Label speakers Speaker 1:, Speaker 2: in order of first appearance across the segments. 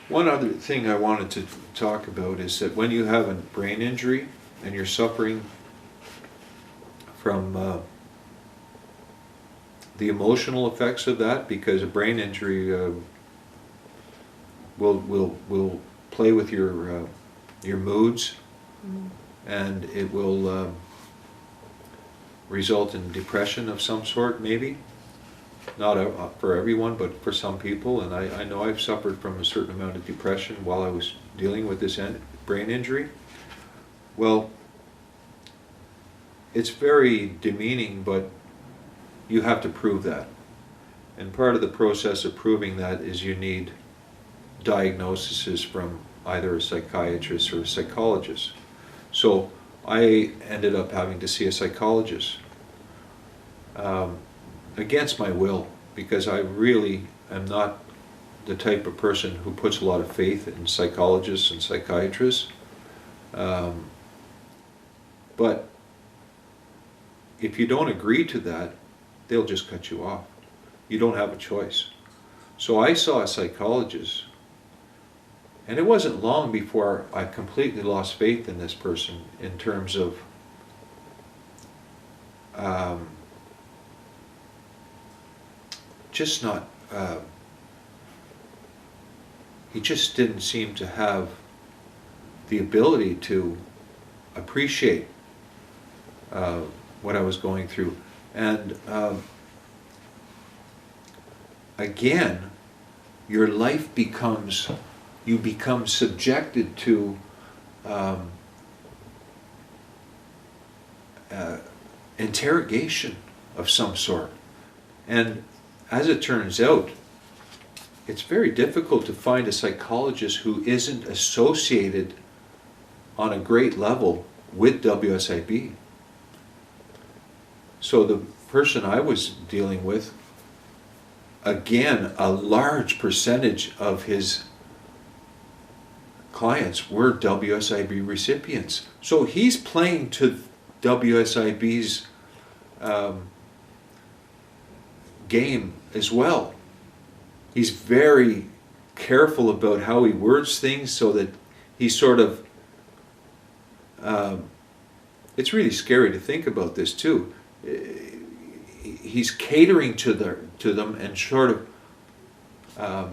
Speaker 1: One other thing I wanted to talk about is that when you have a brain injury and you're suffering from the emotional effects of that, because a brain injury will play with your moods, and it will result in depression of some sort, maybe. Not for everyone, but for some people. And I know I've suffered from a certain amount of depression while I was dealing with this brain injury. Well, it's very demeaning, but you have to prove that. And part of the process of proving that is you need diagnoses from either a psychiatrist or a psychologist. So I ended up having to see a psychologist against my will, because I really am not the type of person who puts a lot of faith in psychologists and psychiatrists. But if you don't agree to that, they'll just cut you off. You don't have a choice. So I saw a psychologist, and it wasn't long before I completely lost faith in this person in terms of just not, he just didn't seem to have the ability to appreciate what I was going through. And again, your life becomes, you become subjected to interrogation of some sort. And as it turns out, it's very difficult to find a psychologist who isn't associated on a great level with WSIB. So the person I was dealing with, again, a large percentage of his clients were WSIB recipients. So he's playing to WSIB's game as well. He's very careful about how he words things so that he sort of, it's really scary to think about this too. He's catering to them and sort of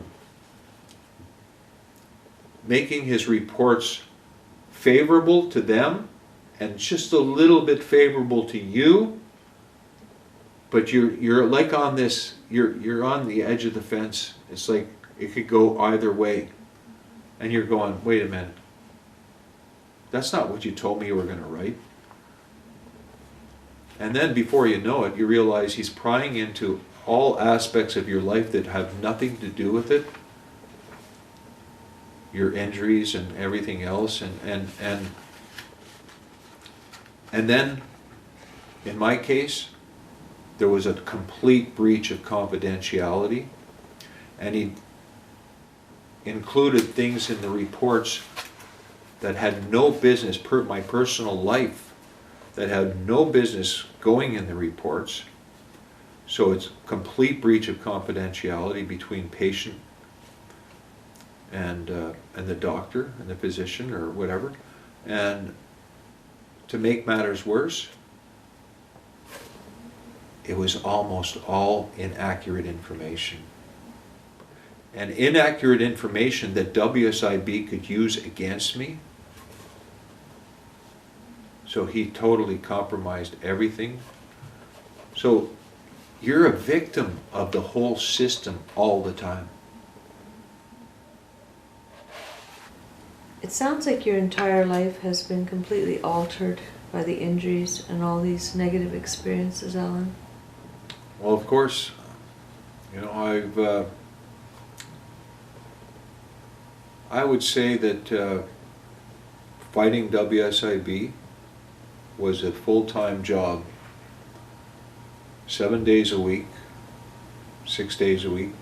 Speaker 1: making his reports favorable to them and just a little bit favorable to you. But you're like on this, you're on the edge of the fence. It's like it could go either way. And you're going, wait a minute. That's not what you told me you were going to write. And then before you know it, you realize he's prying into all aspects of your life that have nothing to do with it. Your injuries and everything else. And then, in my case, there was a complete breach of confidentiality, and he included things in the reports that had no business, my personal life, that had no business going in the reports. So it's complete breach of confidentiality between patient and the doctor and the physician or whatever. And to make matters worse, it was almost all inaccurate information. And inaccurate information that WSIB could use against me. So he totally compromised everything. So you're a victim of the whole system all the time.
Speaker 2: It sounds like your entire life has been completely altered by the injuries and all these negative experiences, Alan.
Speaker 1: Well, of course, I would say that fighting WSIB was a full-time job, 7 days a week, 6 days a week,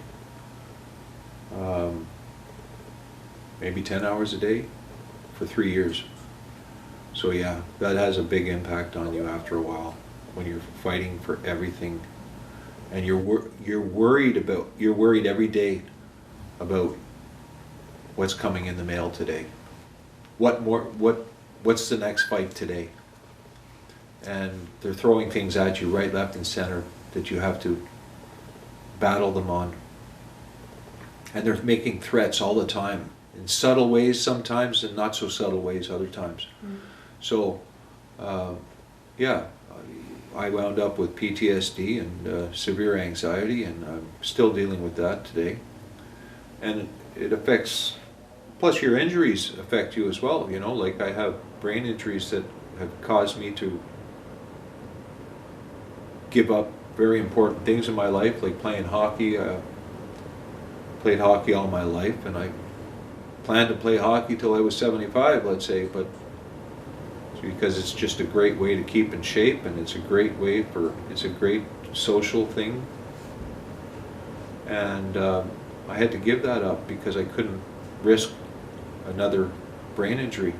Speaker 1: maybe 10 hours a day for 3 years. So yeah, that has a big impact on you after a while when you're fighting for everything. And you're worried every day about what's coming in the mail today. What's the next fight today? And they're throwing things at you right, left, and center that you have to battle them on. And they're making threats all the time, in subtle ways sometimes, and not so subtle ways other times. So, yeah, I wound up with PTSD and severe anxiety, and I'm still dealing with that today. And it affects, plus your injuries affect you as well, you know, like I have brain injuries that have caused me to give up very important things in my life, like playing hockey. Played hockey all my life, and I planned to play hockey till I was 75, let's say, but it's because it's just a great way to keep in shape, and it's a great way it's a great social thing. And I had to give that up because I couldn't risk another brain injury.